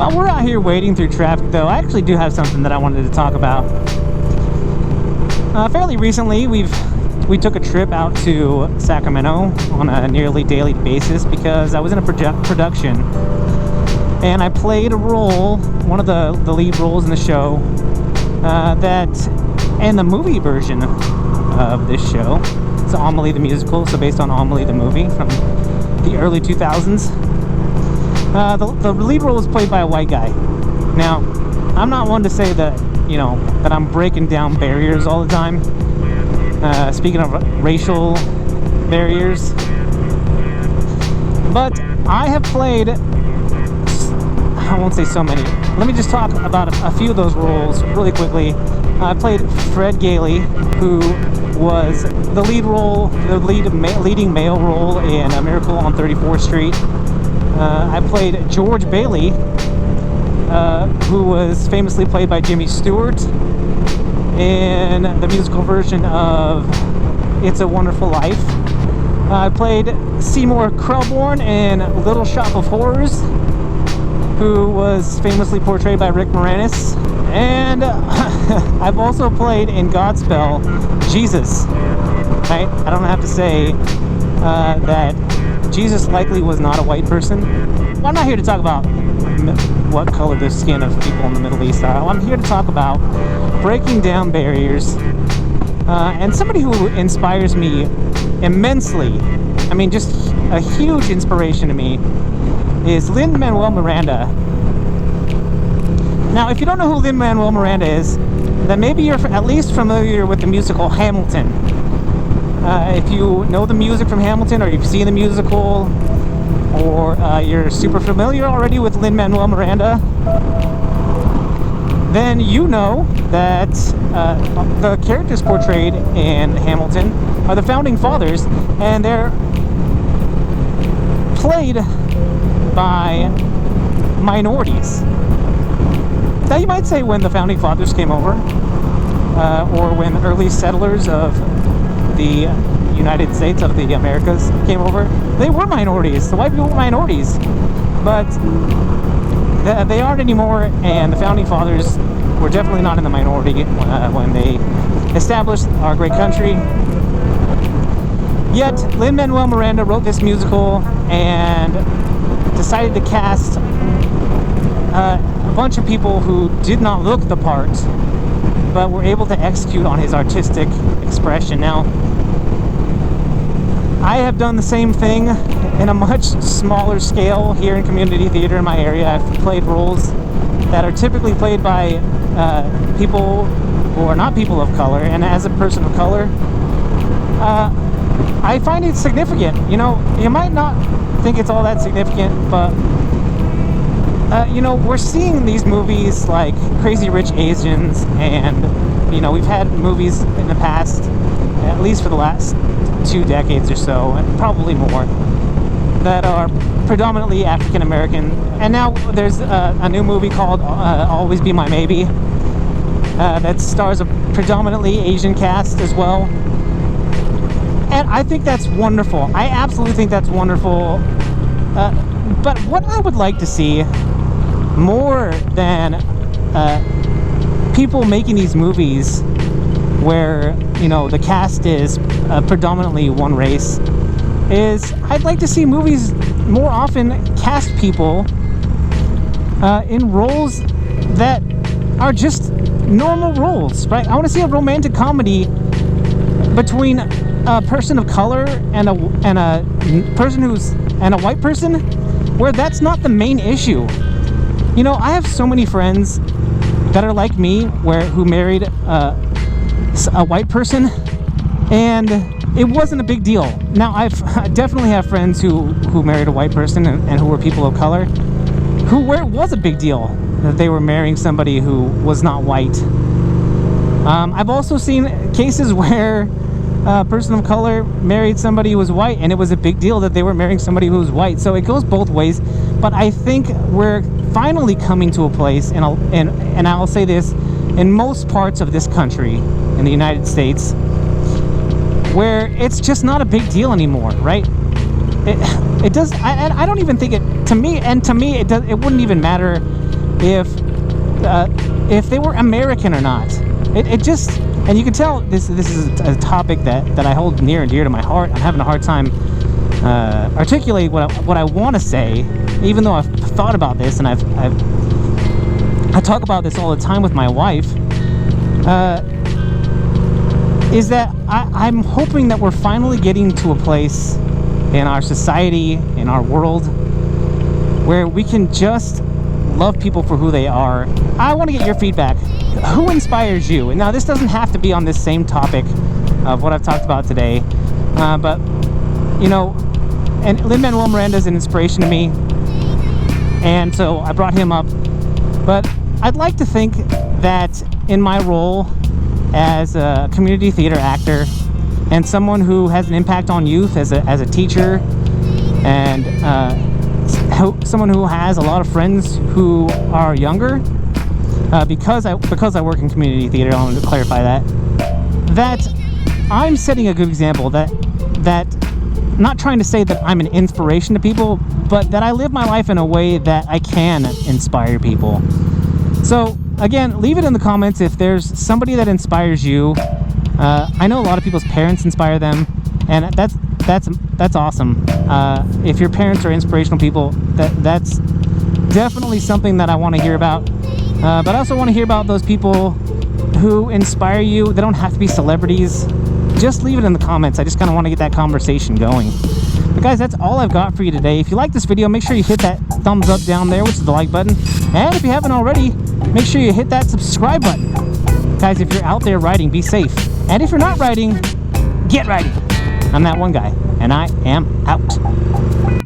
While we're out here waiting through traffic, though, I actually do have something that I wanted to talk about. Fairly recently, we took a trip out to Sacramento on a nearly daily basis because I was in a production, and I played a role, one of the lead roles in the show, and the movie version of this show. It's Amelie the Musical, so based on Amelie the movie from the early 2000s. The lead role was played by a white guy. Now, I'm not one to say that, that I'm breaking down barriers all the time. Speaking of racial barriers. But I have played, I won't say so many. Let me just talk about a few of those roles really quickly. I played Fred Gailey, who was the leading male role in A Miracle on 34th Street. I played George Bailey, who was famously played by Jimmy Stewart in the musical version of It's a Wonderful Life. I played Seymour Krelborn in Little Shop of Horrors, who was famously portrayed by Rick Moranis. And I've also played in Godspell Jesus. Right? I don't have to say that Jesus likely was not a white person. Well, I'm not here to talk about what color the skin of people in the Middle East are. I'm here to talk about breaking down barriers. And somebody who inspires me immensely, I mean, just a huge inspiration to me, is Lin-Manuel Miranda. Now, if you don't know who Lin-Manuel Miranda is, then maybe you're at least familiar with the musical Hamilton. If you know the music from Hamilton, or you've seen the musical, or you're super familiar already with Lin-Manuel Miranda, then you know that the characters portrayed in Hamilton are the founding fathers, and they're played by minorities. Now, you might say when the founding fathers came over, or when early settlers of the United States, of the Americas, came over, they were minorities. The white people were minorities, but they aren't anymore, and the founding fathers were definitely not in the minority when they established our great country. Yet Lin-Manuel Miranda wrote this musical and decided to cast a bunch of people who did not look the part, but were able to execute on his artistic expression. Now, I have done the same thing in a much smaller scale here in community theater in my area. I've played roles that are typically played by people who are not people of color, and as a person of color, I find it significant. You might not think it's all that significant, but we're seeing these movies like Crazy Rich Asians, and we've had movies in the past, at least for the last 2 decades or so, and probably more, that are predominantly African American. And now there's a new movie called Always Be My Maybe that stars a predominantly Asian cast as well. And I think that's wonderful. I absolutely think that's wonderful. But what I would like to see more than people making these movies where the cast is predominantly one race, is I'd like to see movies more often cast people in roles that are just normal roles, right? I want to see a romantic comedy between a person of color and a person and a white person, where that's not the main issue. I have so many friends that are like me, who married a white person, and it wasn't a big deal. Now, I definitely have friends who married a white person and who were people of color, where it was a big deal that they were marrying somebody who was not white. I've also seen cases where a person of color married somebody who was white, and it was a big deal that they were marrying somebody who was white. So it goes both ways. But I think we're finally coming to a place, and I'll say this, in most parts of this country, in the United States, where it's just not a big deal anymore, right? It does. I don't even think it, to me, it wouldn't even matter if they were American or not. It just, and you can tell this is a topic that I hold near and dear to my heart. I'm having a hard time articulating what I want to say, even though I've thought about this and I talk about this all the time with my wife. Is that I'm hoping that we're finally getting to a place in our society, in our world, where we can just love people for who they are. I want to get your feedback. Who inspires you? And now this doesn't have to be on this same topic of what I've talked about today, but you know, and Lin-Manuel Miranda is an inspiration to me, and so I brought him up. But I'd like to think that in my role as a community theater actor and someone who has an impact on youth as a teacher, and someone who has a lot of friends who are younger, because I work in community theater, I wanted to clarify that I'm setting a good example, that not trying to say that I'm an inspiration to people, but that I live my life in a way that I can inspire people. So again, leave it in the comments if there's somebody that inspires you. I know a lot of people's parents inspire them, and that's awesome. If your parents are inspirational people, that's definitely something that I want to hear about. But I also want to hear about those people who inspire you. They don't have to be celebrities. Just leave it in the comments. I just kind of want to get that conversation going. But guys, that's all I've got for you today. If you like this video, make sure you hit that thumbs up down there, which is the like button. And if you haven't already, make sure you hit that subscribe button. Guys, if you're out there riding, be safe. And if you're not riding, get riding. I'm that one guy, and I am out.